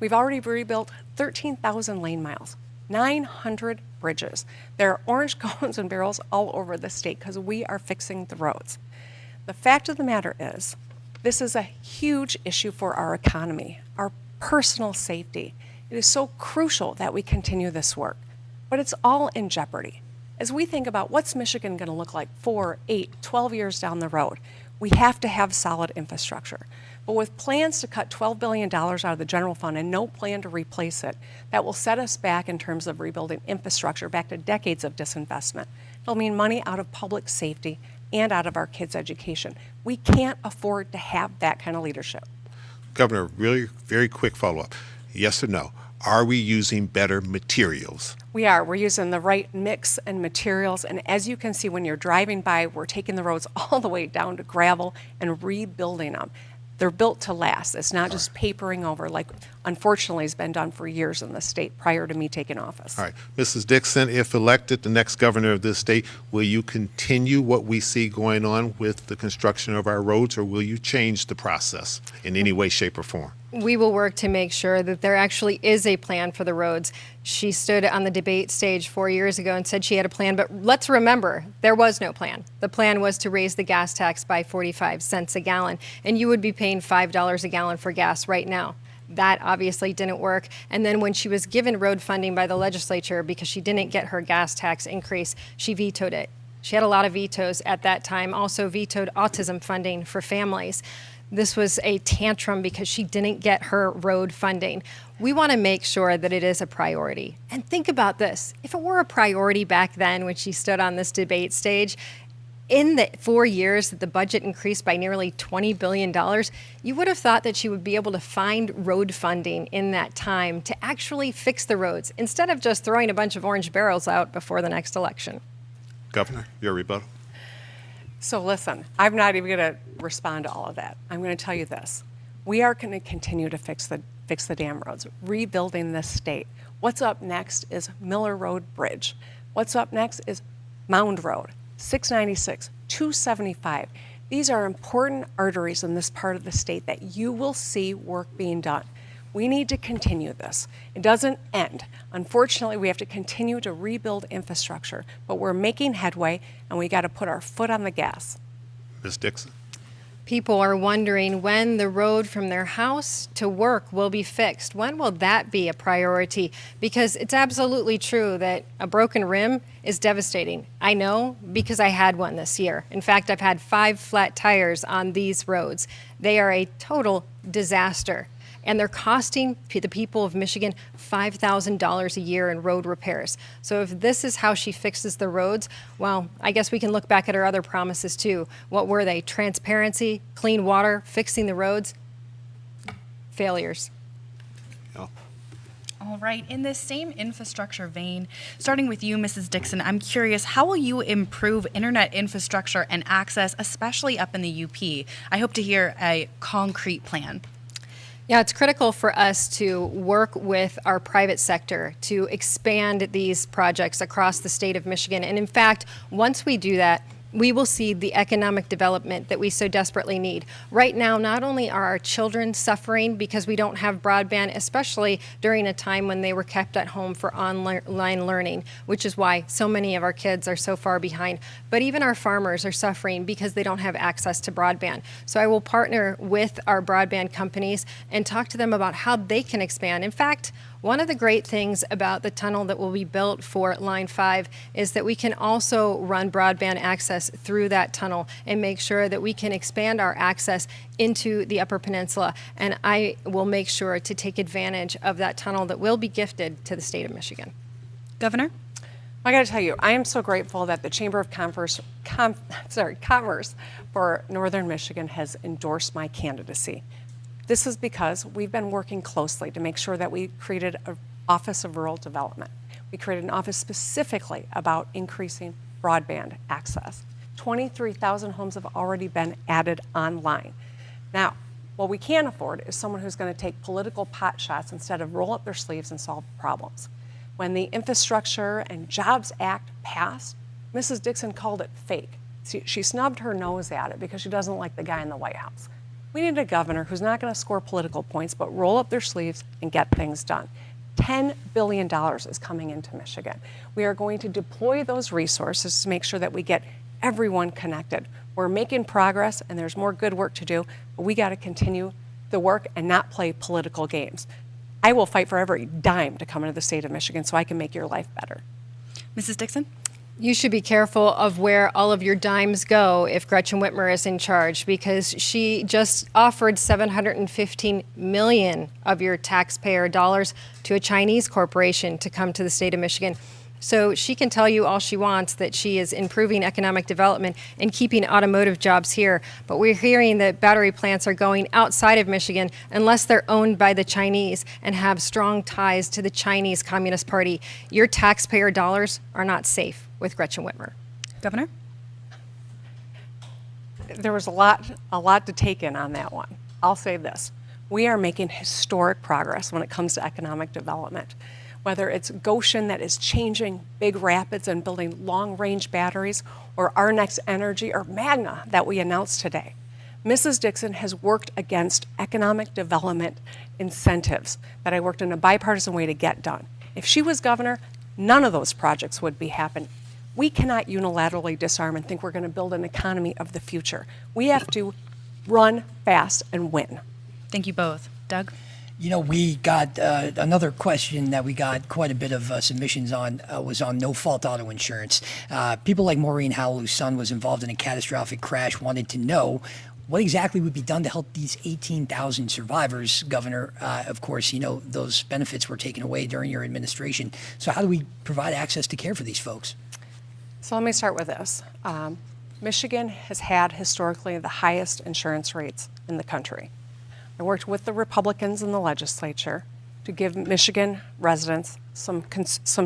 We've already rebuilt 13,000 lane miles, 900 bridges. There are orange cones and barrels all over the state because we are fixing the roads. The fact of the matter is, this is a huge issue for our economy, our personal safety. It is so crucial that we continue this work, but it's all in jeopardy. As we think about what's Michigan going to look like 4, 8, 12 years down the road, we have to have solid infrastructure. But with plans to cut $12 billion out of the general fund and no plan to replace it, that will set us back in terms of rebuilding infrastructure back to decades of disinvestment. It'll mean money out of public safety and out of our kids' education. We can't afford to have that kind of leadership. Governor, really very quick follow-up. Yes or no? Are we using better materials? We are. We're using the right mix and materials. And as you can see, when you're driving by, we're taking the roads all the way down to gravel and rebuilding them. They're built to last. It's not just papering over like, unfortunately, has been done for years in the state prior to me taking office. All right. Mrs. Dixon, if elected the next governor of this state, will you continue what we see going on with the construction of our roads, or will you change the process in any way, shape, or form? We will work to make sure that there actually is a plan for the roads. She stood on the debate stage 4 years ago and said she had a plan, but let's remember, there was no plan. The plan was to raise the gas tax by 45 cents a gallon, and you would be paying $5 a gallon for gas right now. That obviously didn't work. And then when she was given road funding by the legislature because she didn't get her gas tax increase, she vetoed it. She had a lot of vetoes at that time, also vetoed autism funding for families. This was a tantrum because she didn't get her road funding. We want to make sure that it is a priority. And think about this. If it were a priority back then when she stood on this debate stage, in the 4 years that the budget increased by nearly $20 billion, you would have thought that she would be able to find road funding in that time to actually fix the roads instead of just throwing a bunch of orange barrels out before the next election. Governor, your rebuttal. So listen, I'm not even going to respond to all of that. I'm going to tell you this. We are going to continue to fix the damn roads, rebuilding this state. What's up next is Miller Road Bridge. What's up next is Mound Road, 696, 275. These are important arteries in this part of the state that you will see work being done. We need to continue this. It doesn't end. Unfortunately, we have to continue to rebuild infrastructure, but we're making headway, and we got to put our foot on the gas. Ms. Dixon. People are wondering when the road from their house to work will be fixed. When will that be a priority? Because it's absolutely true that a broken rim is devastating. I know because I had one this year. In fact, I've had 5 flat tires on these roads. They are a total disaster. And they're costing the people of Michigan $5,000 a year in road repairs. So if this is how she fixes the roads, well, I guess we can look back at her other promises too. What were they? Transparency, clean water, fixing the roads? Failures. Yeah. All right, in this same infrastructure vein, starting with you, Mrs. Dixon, I'm curious, how will you improve internet infrastructure and access, especially up in the UP? I hope to hear a concrete plan. Yeah, it's critical for us to work with our private sector to expand these projects across the state of Michigan. And in fact, once we do that, we will see the economic development that we so desperately need. Right now, not only are our children suffering because we don't have broadband, especially during a time when they were kept at home for online learning, which is why so many of our kids are so far behind, but even our farmers are suffering because they don't have access to broadband. So I will partner with our broadband companies and talk to them about how they can expand. In fact, one of the great things about the tunnel that will be built for Line 5 is that we can also run broadband access through that tunnel and make sure that we can expand our access into the Upper Peninsula. And I will make sure to take advantage of that tunnel that will be gifted to the state of Michigan. Governor? I got to tell you, I am so grateful that the Chamber of Commerce for Northern Michigan has endorsed my candidacy. This is because we've been working closely to make sure that we created an Office of Rural Development. We created an office specifically about increasing broadband access. 23,000 homes have already been added online. Now, what we can't afford is someone who's going to take political pot shots instead of roll up their sleeves and solve problems. When the Infrastructure and Jobs Act passed, Mrs. Dixon called it fake. She snubbed her nose at it because she doesn't like the guy in the White House. We need a governor who's not going to score political points, but roll up their sleeves and get things done. $10 billion is coming into Michigan. We are going to deploy those resources to make sure that we get everyone connected. We're making progress, and there's more good work to do, but we got to continue the work and not play political games. I will fight for every dime to come into the state of Michigan so I can make your life better. Mrs. Dixon? You should be careful of where all of your dimes go if Gretchen Whitmer is in charge, because she just offered $715 million of your taxpayer dollars to a Chinese corporation to come to the state of Michigan. So she can tell you all she wants that she is improving economic development and keeping automotive jobs here. But we're hearing that battery plants are going outside of Michigan unless they're owned by the Chinese and have strong ties to the Chinese Communist Party. Your taxpayer dollars are not safe with Gretchen Whitmer. Governor? There was a lot to take in on that one. I'll say this. We are making historic progress when it comes to economic development. Whether it's Goshen that is changing Big Rapids and building long-range batteries, or Our Next Energy, or Magna that we announced today. Mrs. Dixon has worked against economic development incentives that I worked in a bipartisan way to get done. If she was governor, none of those projects would be happening. We cannot unilaterally disarm and think we're going to build an economy of the future. We have to run fast and win. Thank you both. Doug? You know, we got another question that we got quite a bit of submissions on was on no-fault auto insurance. People like Maureen Howell, whose son was involved in a catastrophic crash, wanted to know what exactly would be done to help these 18,000 survivors. Governor, of course, you know, those benefits were taken away during your administration. So how do we provide access to care for these folks? So let me start with this. Michigan has had historically the highest insurance rates in the country. I worked with the Republicans in the legislature to give Michigan residents some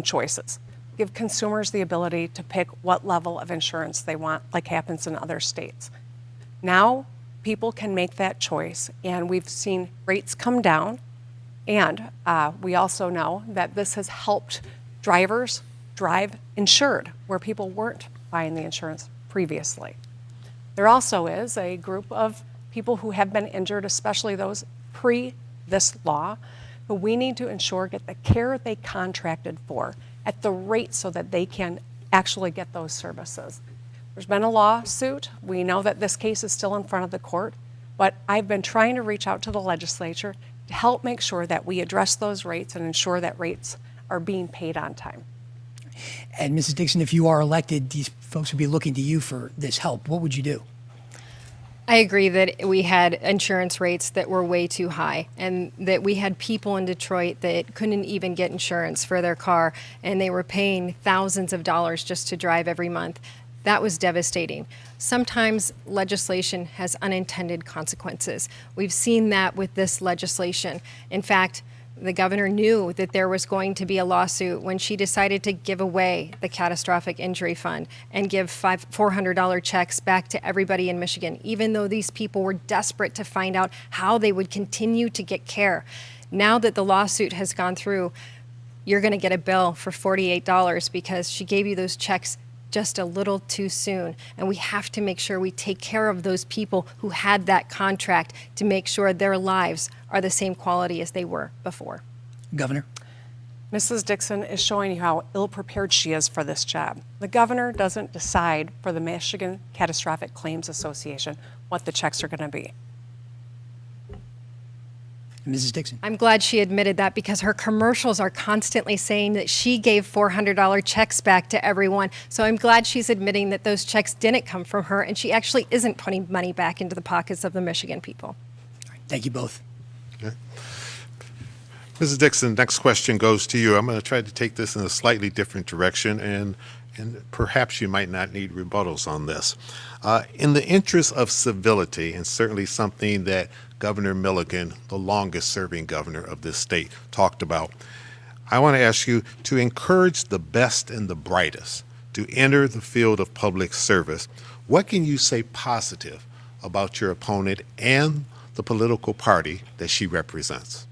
choices, give consumers the ability to pick what level of insurance they want, like happens in other states. Now, people can make that choice, and we've seen rates come down, and we also know that this has helped drivers drive insured, where people weren't buying the insurance previously. There also is a group of people who have been injured, especially those pre this law, who we need to ensure get the care they contracted for at the rate so that they can actually get those services. There's been a lawsuit. We know that this case is still in front of the court, but I've been trying to reach out to the legislature to help make sure that we address those rates and ensure that rates are being paid on time. And Mrs. Dixon, if you are elected, these folks would be looking to you for this help. What would you do? I agree that we had insurance rates that were way too high, and that we had people in Detroit that couldn't even get insurance for their car, and they were paying thousands of dollars just to drive every month. That was devastating. Sometimes legislation has unintended consequences. We've seen that with this legislation. In fact, The governor knew that there was going to be a lawsuit when she decided to give away the catastrophic injury fund and give $400 checks back to everybody in Michigan, even though these people were desperate to find out how they would continue to get care. Now that the lawsuit has gone through, you're going to get a bill for $48 because she gave you those checks just a little too soon. And we have to make sure we take care of those people who had that contract to make sure their lives are the same quality as they were before. Governor? Mrs. Dixon is showing you how ill-prepared she is for this job. The governor doesn't decide for the Michigan Catastrophic Claims Association what the checks are going to be. Mrs. Dixon? I'm glad she admitted that because her commercials are constantly saying that she gave $400 checks back to everyone. So I'm glad she's admitting that those checks didn't come from her and she actually isn't putting money back into the pockets of the Michigan people. Thank you both. Okay. Mrs. Dixon, next question goes to you. I'm going to try to take this in a slightly different direction, and perhaps you might not need rebuttals on this. In the interest of civility, and certainly something that Governor Milligan, the longest-serving governor of this state, talked about, I want to ask you to encourage the best and the brightest to enter the field of public service. What can you say positive about your opponent and the political party that she represents?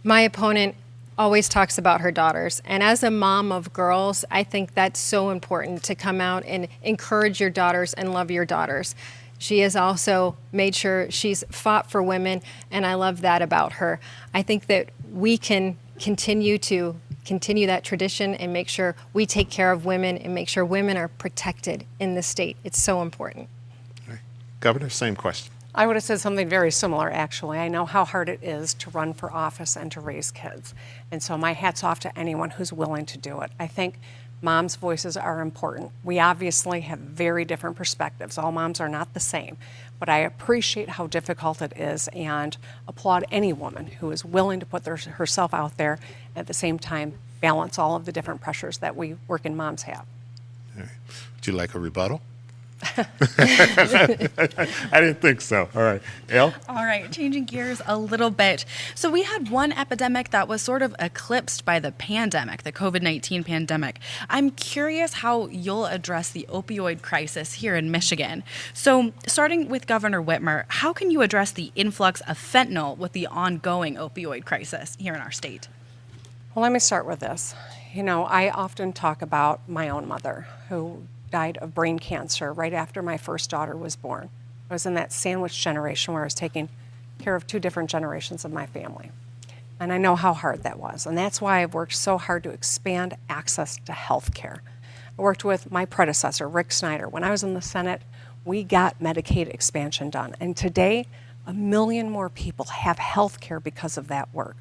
My opponent always talks about her daughters. And as a mom of girls, I think that's so important to come out and encourage your daughters and love your daughters. She has also made sure she's fought for women, and I love that about her. I think that we can continue that tradition and make sure we take care of women and make sure women are protected in the state. It's so important. All right. Governor, same question. I would have said something very similar, actually. I know how hard it is to run for office and to raise kids. And so my hat's off to anyone who's willing to do it. I think moms' voices are important. We obviously have very different perspectives. All moms are not the same. But I appreciate how difficult it is and applaud any woman who is willing to put herself out there, at the same time balance all of the different pressures that we working moms have. All right. Would you like a rebuttal? I didn't think so. All right. Elle? All right, changing gears a little bit. So we had one epidemic that was sort of eclipsed by the pandemic, the COVID-19 pandemic. I'm curious how you'll address the opioid crisis here in Michigan. So starting with Governor Whitmer, how can you address the influx of fentanyl with the ongoing opioid crisis here in our state? Well, let me start with this. You know, I often talk about my own mother, who died of brain cancer right after my first daughter was born. I was in that sandwich generation where I was taking care of two different generations of my family. And I know how hard that was. And that's why I've worked so hard to expand access to health care. I worked with my predecessor, Rick Snyder. When I was in the Senate, we got Medicaid expansion done. And today, 1 million more people have health care because of that work.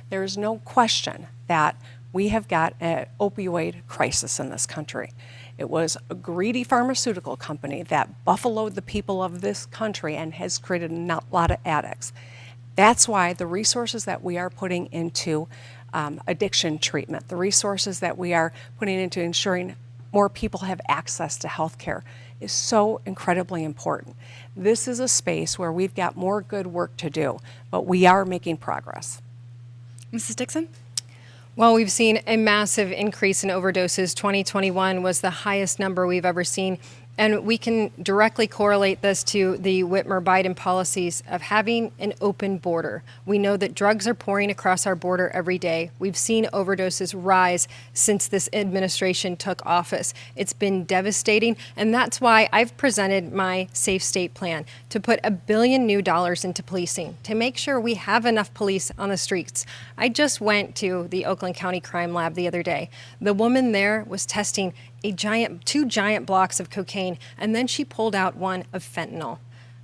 There is no question that we have got an opioid crisis in this country. It was a greedy pharmaceutical company that buffaloed the people of this country and has created a lot of addicts. That's why the resources that we are putting into addiction treatment, the resources that we are putting into ensuring more people have access to health care is so incredibly important. This is a space where we've got more good work to do, but we are making progress. Mrs. Dixon? Well, we've seen a massive increase in overdoses. 2021 was the highest number we've ever seen. And we can directly correlate this to the Whitmer-Biden policies of having an open border. We know that drugs are pouring across our border every day. We've seen overdoses rise since this administration took office. It's been devastating, and that's why I've presented my Safe State plan to put $1 billion new into policing, to make sure we have enough police on the streets. I just went to the Oakland County Crime Lab the other day. The woman there was testing two giant blocks of cocaine, and then she pulled out one of fentanyl.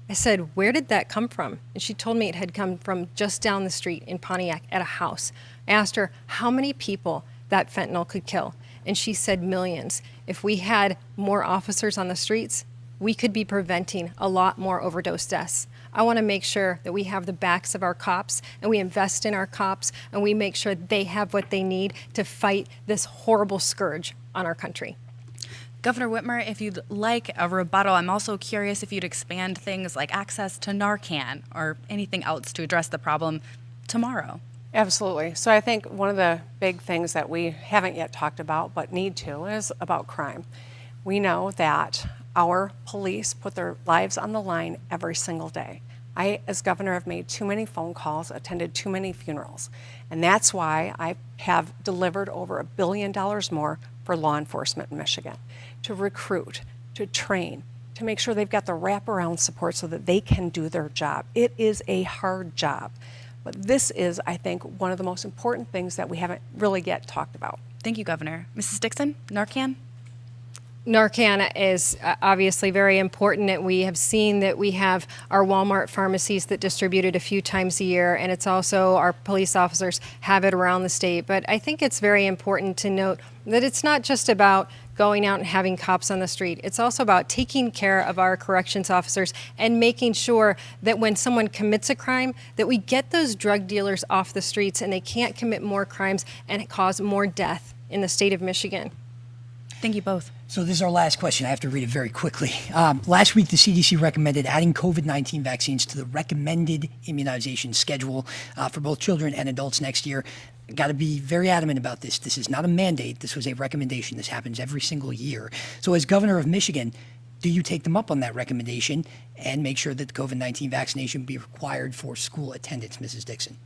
I said, "Where did that come from?" And she told me it had come from just down the street in Pontiac at a house. I asked her how many people that fentanyl could kill, and she said millions. If we had more officers on the streets, we could be preventing a lot more overdose deaths. I want to make sure that we have the backs of our cops and we invest in our cops and we make sure they have what they need to fight this horrible scourge on our country. Governor Whitmer, if you'd like a rebuttal, I'm also curious if you'd expand things like access to Narcan or anything else to address the problem tomorrow. Absolutely. So I think one of the big things that we haven't yet talked about but need to is about crime. We know that our police put their lives on the line every single day. I, as governor, have made too many phone calls, attended too many funerals, and that's why I have delivered over $1 billion more for law enforcement in Michigan, to recruit, to train, to make sure they've got the wraparound support so that they can do their job. It is a hard job. But this is, I think, one of the most important things that we haven't really yet talked about. Thank you, Governor. Mrs. Dixon, Narcan? Narcan is obviously very important, and we have seen that we have our Walmart pharmacies that distribute it a few times a year, and it's also our police officers have it around the state. But I think it's very important to note that it's not just about going out and having cops on the street. It's also about taking care of our corrections officers and making sure that when someone commits a crime, that we get those drug dealers off the streets and they can't commit more crimes and cause more death in the state of Michigan. Thank you both. So this is our last question. I have to read it very quickly. Last week, the CDC recommended adding COVID-19 vaccines to the recommended immunization schedule for both children and adults next year. Got to be very adamant about this. This is not a mandate. This was a recommendation. This happens every single year. So as governor of Michigan, do you take them up on that recommendation and make sure that the COVID-19 vaccination be required for school attendance, Mrs. Dixon?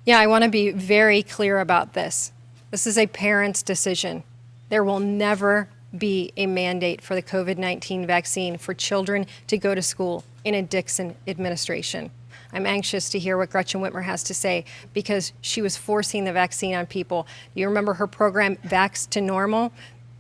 Yeah, I want to be very clear about this. This is a parent's decision. There will never be a mandate for the COVID-19 vaccine for children to go to school in a Dixon administration. I'm anxious to hear what Gretchen Whitmer has to say because she was forcing the vaccine on people. You remember her program, Vax to Normal?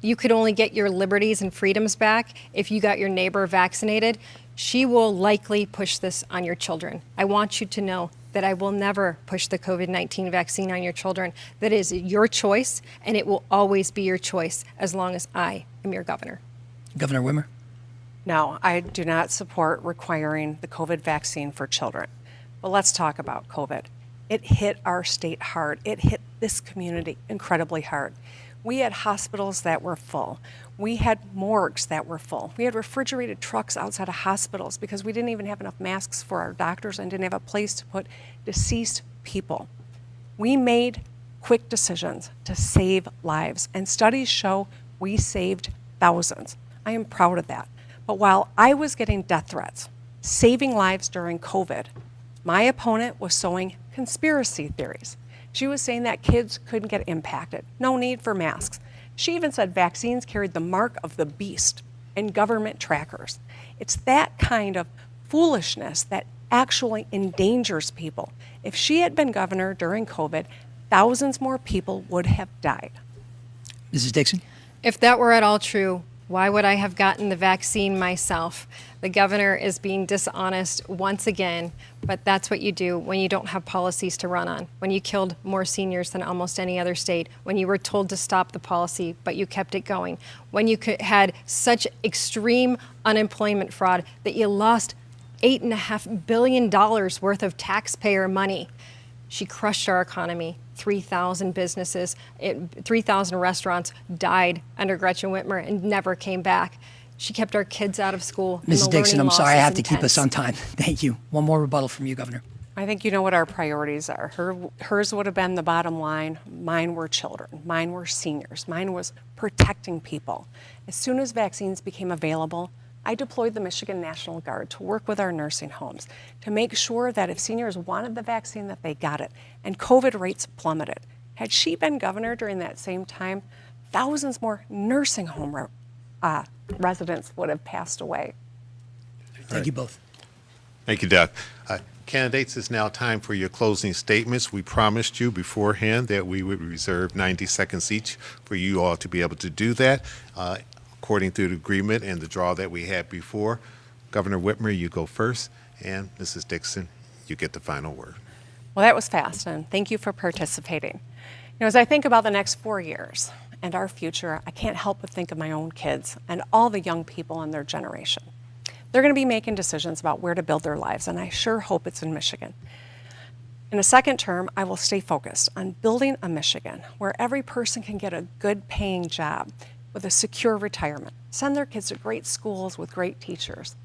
You could only get your liberties and freedoms back if you got your neighbor vaccinated. She will likely push this on your children. I want you to know that I will never push the COVID-19 vaccine on your children. That is your choice, and it will always be your choice as long as I am your governor. Governor Whitmer? No, I do not support requiring the COVID vaccine for children. But let's talk about COVID. It hit our state hard. It hit this community incredibly hard. We had hospitals that were full. We had morgues that were full. We had refrigerated trucks outside of hospitals because we didn't even have enough masks for our doctors and didn't have a place to put deceased people. We made quick decisions to save lives, and studies show we saved thousands. I am proud of that. But while I was getting death threats, saving lives during COVID, my opponent was sowing conspiracy theories. She was saying that kids couldn't get impacted, no need for masks. She even said vaccines carried the mark of the beast and government trackers. It's that kind of foolishness that actually endangers people. If she had been governor during COVID, thousands more people would have died. Mrs. Dixon? If that were at all true, why would I have gotten the vaccine myself? The governor is being dishonest once again, but that's what you do when you don't have policies to run on, when you killed more seniors than almost any other state, when you were told to stop the policy, but you kept it going, when you had such extreme unemployment fraud that you lost $8.5 billion worth of taxpayer money. She crushed our economy. 3,000 businesses, 3,000 restaurants died under Gretchen Whitmer and never came back. She kept our kids out of school. Mrs. Dixon, I'm sorry, I have to keep intense. us on time. Thank you. One more rebuttal from you, Governor. I think you know what our priorities are. Hers would have been the bottom line. Mine were children. Mine were seniors. Mine was protecting people. As soon as vaccines became available, I deployed the Michigan National Guard to work with our nursing homes to make sure that if seniors wanted the vaccine, that they got it. And COVID rates plummeted. Had she been governor during that same time, thousands more nursing home residents would have passed away. Thank you both. Thank you, Doug. Candidates, it's now time for your closing statements. We promised you beforehand that we would reserve 90 seconds each for you all to be able to do that. According to the agreement and the draw that we had before, Governor Whitmer, you go first, and Mrs. Dixon, you get the final word. Well, that was fast, and thank you for participating. As I think about the next 4 years and our future, I can't help but think of my own kids and all the young people in their generation. They're going to be making decisions about where to build their lives, and I sure hope it's in Michigan. In a second term, I will stay focused on building a Michigan where every person can get a good paying job with a secure retirement, send their kids to great schools with great teachers,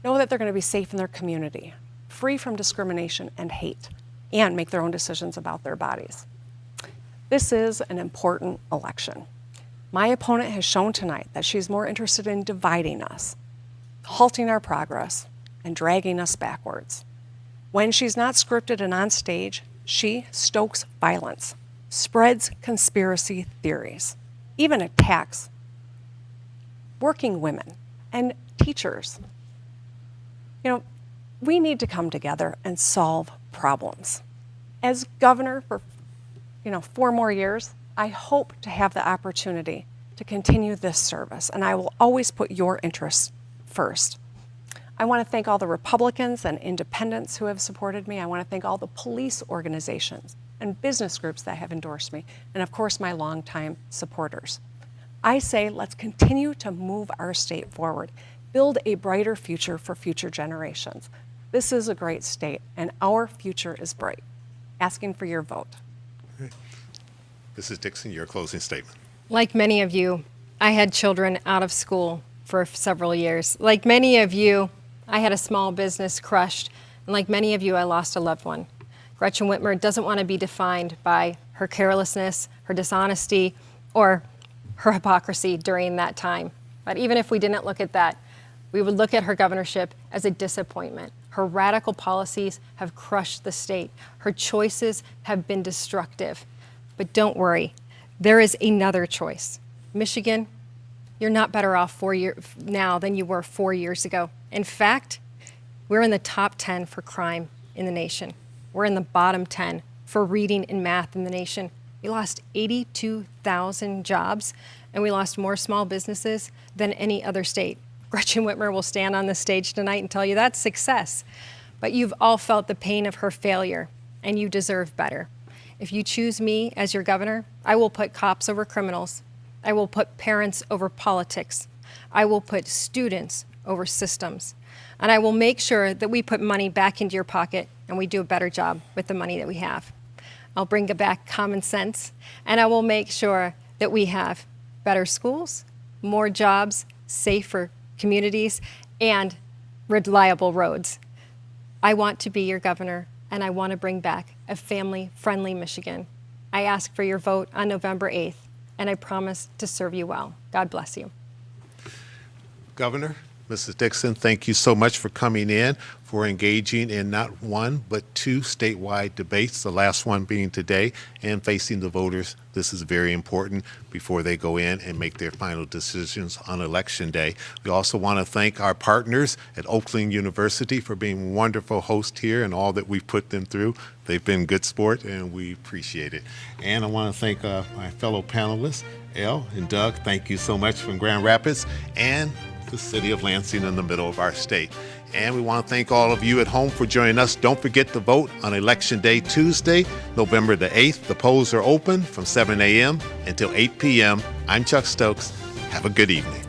know that they're going to be safe in their community, free from discrimination and hate, and make their own decisions about their bodies. This is an important election. My opponent has shown tonight that she's more interested in dividing us, halting our progress, and dragging us backwards. When she's not scripted and on stage, she stokes violence, spreads conspiracy theories, even attacks working women and teachers. We need to come together and solve problems. As governor for 4 more years, I hope to have the opportunity to continue this service, and I will always put your interests first. I want to thank all the Republicans and independents who have supported me. I want to thank all the police organizations and business groups that have endorsed me, and of course, my longtime supporters. I say let's continue to move our state forward, build a brighter future for future generations. This is a great state, and our future is bright. Asking for your vote. Mrs. Dixon, your closing statement. Like many of you, I had children out of school for several years. Like many of you, I had a small business crushed, and like many of you, I lost a loved one. Gretchen Whitmer doesn't want to be defined by her carelessness, her dishonesty, or her hypocrisy during that time. But even if we didn't look at that, we would look at her governorship as a disappointment. Her radical policies have crushed the state. Her choices have been destructive. But don't worry, there is another choice. Michigan, you're not better off now than you were 4 years ago. In fact, we're in the top 10 for crime in the nation. We're in the bottom 10 for reading and math in the nation. We lost 82,000 jobs, and we lost more small businesses than any other state. Gretchen Whitmer will stand on the stage tonight and tell you that's success. But you've all felt the pain of her failure, and you deserve better. If you choose me as your governor, I will put cops over criminals. I will put parents over politics. I will put students over systems. And I will make sure that we put money back into your pocket and we do a better job with the money that we have. I'll bring back common sense, and I will make sure that we have better schools, more jobs, safer communities, and reliable roads. I want to be your governor, and I want to bring back a family-friendly Michigan. I ask for your vote on November 8th, and I promise to serve you well. God bless you. Governor, Mrs. Dixon, thank you so much for coming in, for engaging in not one, but 2 statewide debates, the last one being today, and facing the voters. This is very important before they go in and make their final decisions on Election Day. We also want to thank our partners at Oakland University for being wonderful hosts here and all that we've put them through. They've been good sport, and we appreciate it. And I want to thank my fellow panelists, Elle and Doug. Thank you so much from Grand Rapids and the city of Lansing in the middle of our state. And we want to thank all of you at home for joining us. Don't forget to vote on Election Day, Tuesday, November the 8th. The polls are open from 7 a.m. until 8 p.m. I'm Chuck Stokes. Have a good evening.